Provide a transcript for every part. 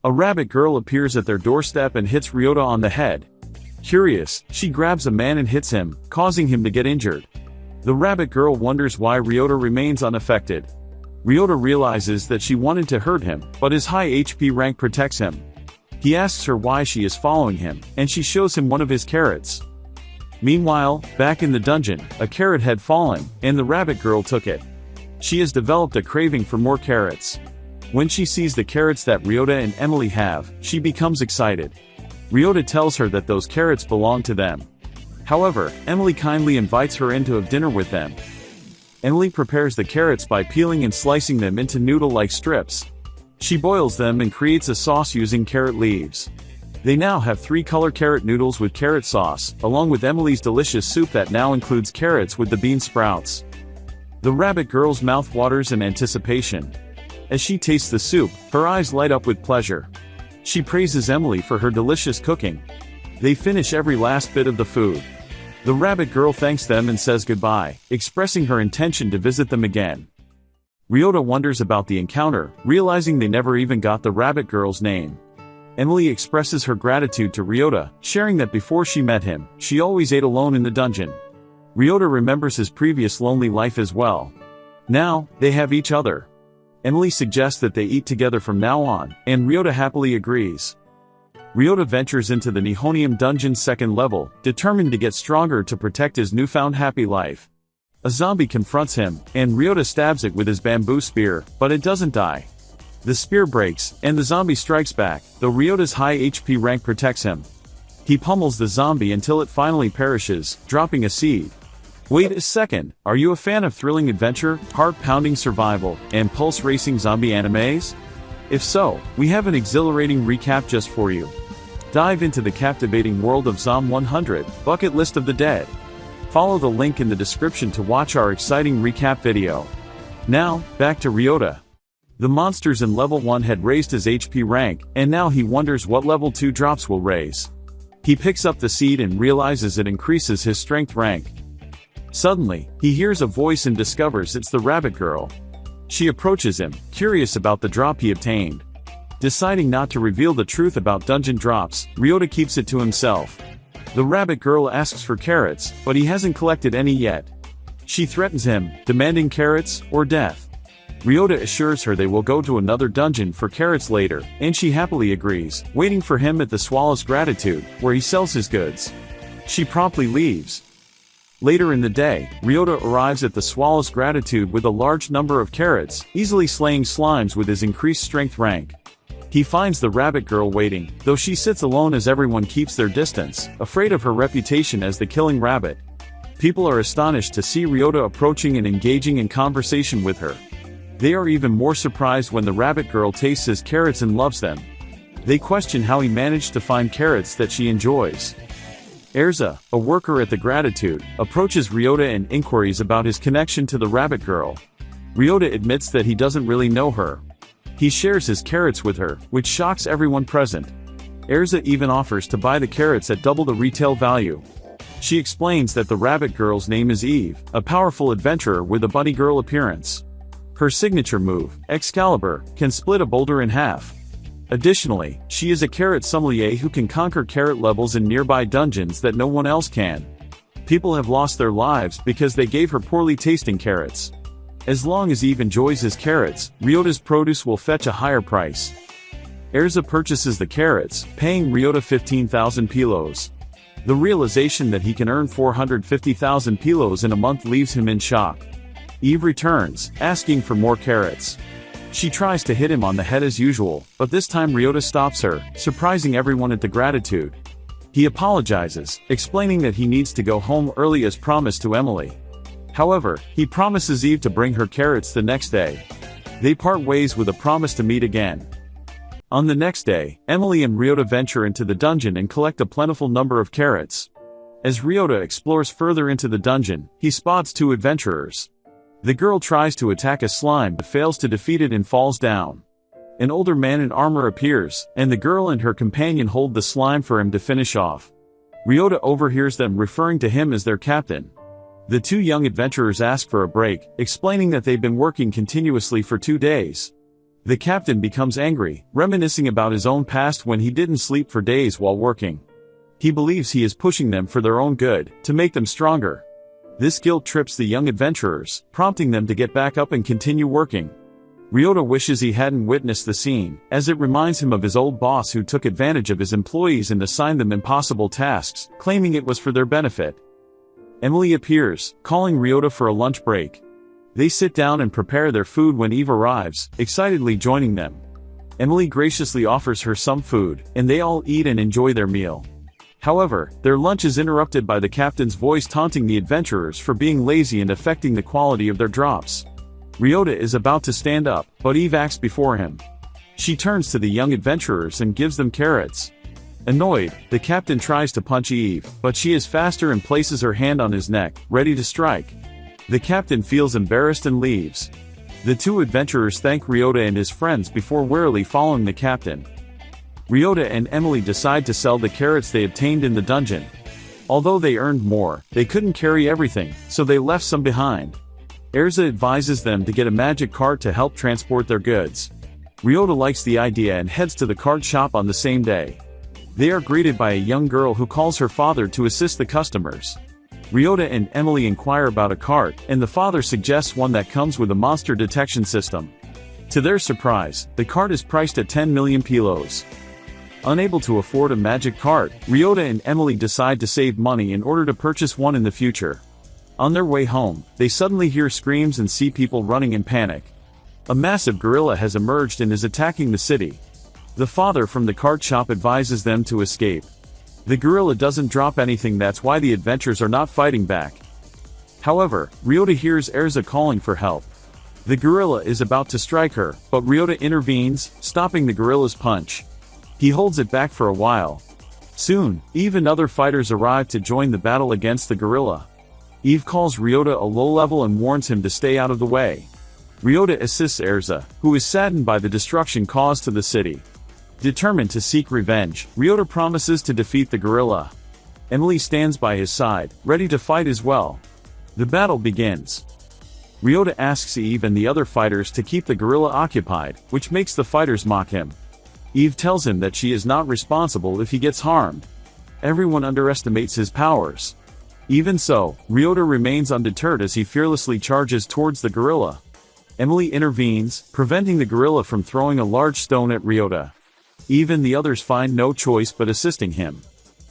A rabbit girl appears at their doorstep and hits Ryota on the head. Curious, she grabs a man and hits him, causing him to get injured. The rabbit girl wonders why Ryota remains unaffected. Ryota realizes that she wanted to hurt him, but his high HP rank protects him. He asks her why she is following him, and she shows him one of his carrots. Meanwhile, back in the dungeon, a carrot had fallen, and the rabbit girl took it. She has developed a craving for more carrots. When she sees the carrots that Ryota and Emily have, she becomes excited. Ryota tells her that those carrots belong to them. However, Emily kindly invites her in to have dinner with them. Emily prepares the carrots by peeling and slicing them into noodle-like strips. She boils them and creates a sauce using carrot leaves. They now have 3-color carrot noodles with carrot sauce, along with Emily's delicious soup that now includes carrots with the bean sprouts. The rabbit girl's mouth waters in anticipation. As she tastes the soup, her eyes light up with pleasure. She praises Emily for her delicious cooking. They finish every last bit of the food. The rabbit girl thanks them and says goodbye, expressing her intention to visit them again. Ryota wonders about the encounter, realizing they never even got the rabbit girl's name. Emily expresses her gratitude to Ryota, sharing that before she met him, she always ate alone in the dungeon. Ryota remembers his previous lonely life as well. Now, they have each other. Emily suggests that they eat together from now on, and Ryota happily agrees. Ryota ventures into the Nihonium dungeon's second level, determined to get stronger to protect his newfound happy life. A zombie confronts him, and Ryota stabs it with his bamboo spear, but it doesn't die. The spear breaks, and the zombie strikes back, though Ryota's high HP rank protects him. He pummels the zombie until it finally perishes, dropping a seed. Wait a second, are you a fan of thrilling adventure, heart-pounding survival, and pulse-racing zombie animes? If so, we have an exhilarating recap just for you. Dive into the captivating world of Zom 100, Bucket List of the Dead. Follow the link in the description to watch our exciting recap video. Now, back to Ryota. The monsters in level 1 had raised his HP rank, and now he wonders what level 2 drops will raise. He picks up the seed and realizes it increases his strength rank. Suddenly, he hears a voice and discovers it's the rabbit girl. She approaches him, curious about the drop he obtained. Deciding not to reveal the truth about dungeon drops, Ryota keeps it to himself. The rabbit girl asks for carrots, but he hasn't collected any yet. She threatens him, demanding carrots, or death. Ryota assures her they will go to another dungeon for carrots later, and she happily agrees, waiting for him at the Swallow's Gratitude, where he sells his goods. She promptly leaves. Later in the day, Ryota arrives at the Swallow's Gratitude with a large number of carrots, easily slaying slimes with his increased strength rank. He finds the rabbit girl waiting, though she sits alone as everyone keeps their distance, afraid of her reputation as the killing rabbit. People are astonished to see Ryota approaching and engaging in conversation with her. They are even more surprised when the rabbit girl tastes his carrots and loves them. They question how he managed to find carrots that she enjoys. Erza, a worker at the Gratitude, approaches Ryota and inquiries about his connection to the rabbit girl. Ryota admits that he doesn't really know her. He shares his carrots with her, which shocks everyone present. Erza even offers to buy the carrots at double the retail value. She explains that the rabbit girl's name is Eve, a powerful adventurer with a bunny girl appearance. Her signature move, Excalibur, can split a boulder in half. Additionally, she is a carrot sommelier who can conquer carrot levels in nearby dungeons that no one else can. People have lost their lives because they gave her poorly tasting carrots. As long as Eve enjoys his carrots, Ryota's produce will fetch a higher price. Erza purchases the carrots, paying Ryota 15,000 pilos. The realization that he can earn 450,000 pilos in a month leaves him in shock. Eve returns, asking for more carrots. She tries to hit him on the head as usual, but this time Ryota stops her, surprising everyone at the Gratitude. He apologizes, explaining that he needs to go home early as promised to Emily. However, he promises Eve to bring her carrots the next day. They part ways with a promise to meet again. On the next day, Emily and Ryota venture into the dungeon and collect a plentiful number of carrots. As Ryota explores further into the dungeon, he spots 2 adventurers. The girl tries to attack a slime but fails to defeat it and falls down. An older man in armor appears, and the girl and her companion hold the slime for him to finish off. Ryota overhears them referring to him as their captain. The 2 young adventurers ask for a break, explaining that they've been working continuously for 2 days. The captain becomes angry, reminiscing about his own past when he didn't sleep for days while working. He believes he is pushing them for their own good, to make them stronger. This guilt trips the young adventurers, prompting them to get back up and continue working. Ryota wishes he hadn't witnessed the scene, as it reminds him of his old boss who took advantage of his employees and assigned them impossible tasks, claiming it was for their benefit. Emily appears, calling Ryota for a lunch break. They sit down and prepare their food when Eve arrives, excitedly joining them. Emily graciously offers her some food, and they all eat and enjoy their meal. However, their lunch is interrupted by the captain's voice taunting the adventurers for being lazy and affecting the quality of their drops. Ryota is about to stand up, but Eve acts before him. She turns to the young adventurers and gives them carrots. Annoyed, the captain tries to punch Eve, but she is faster and places her hand on his neck, ready to strike. The captain feels embarrassed and leaves. The two adventurers thank Ryota and his friends before warily following the captain. Ryota and Emily decide to sell the carrots they obtained in the dungeon. Although they earned more, they couldn't carry everything, so they left some behind. Erza advises them to get a magic cart to help transport their goods. Ryota likes the idea and heads to the cart shop on the same day. They are greeted by a young girl who calls her father to assist the customers. Ryota and Emily inquire about a cart, and the father suggests one that comes with a monster detection system. To their surprise, the cart is priced at 10 million pilos. Unable to afford a magic cart, Ryota and Emily decide to save money in order to purchase one in the future. On their way home, they suddenly hear screams and see people running in panic. A massive gorilla has emerged and is attacking the city. The father from the cart shop advises them to escape. The gorilla doesn't drop anything, that's why the adventurers are not fighting back. However, Ryota hears Erza calling for help. The gorilla is about to strike her, but Ryota intervenes, stopping the gorilla's punch. He holds it back for a while. Soon, Eve and other fighters arrive to join the battle against the gorilla. Eve calls Ryota a low-level and warns him to stay out of the way. Ryota assists Erza, who is saddened by the destruction caused to the city. Determined to seek revenge, Ryota promises to defeat the gorilla. Emily stands by his side, ready to fight as well. The battle begins. Ryota asks Eve and the other fighters to keep the gorilla occupied, which makes the fighters mock him. Eve tells him that she is not responsible if he gets harmed. Everyone underestimates his powers. Even so, Ryota remains undeterred as he fearlessly charges towards the gorilla. Emily intervenes, preventing the gorilla from throwing a large stone at Ryota. Eve and the others find no choice but assisting him.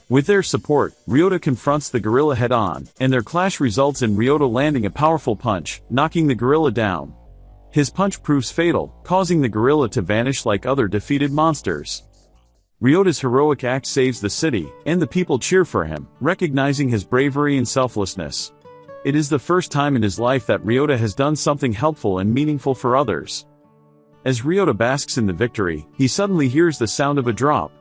With their support, Ryota confronts the gorilla head-on, and their clash results in Ryota landing a powerful punch, knocking the gorilla down. His punch proves fatal, causing the gorilla to vanish like other defeated monsters. Ryota's heroic act saves the city, and the people cheer for him, recognizing his bravery and selflessness. It is the first time in his life that Ryota has done something helpful and meaningful for others. As Ryota basks in the victory, he suddenly hears the sound of a drop.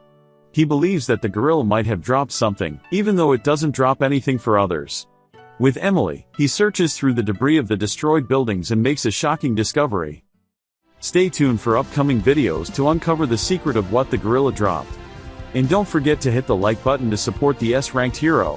He believes that the gorilla might have dropped something, even though it doesn't drop anything for others. With Emily, he searches through the debris of the destroyed buildings and makes a shocking discovery. Stay tuned for upcoming videos to uncover the secret of what the gorilla dropped. And don't forget to hit the like button to support the S-ranked hero.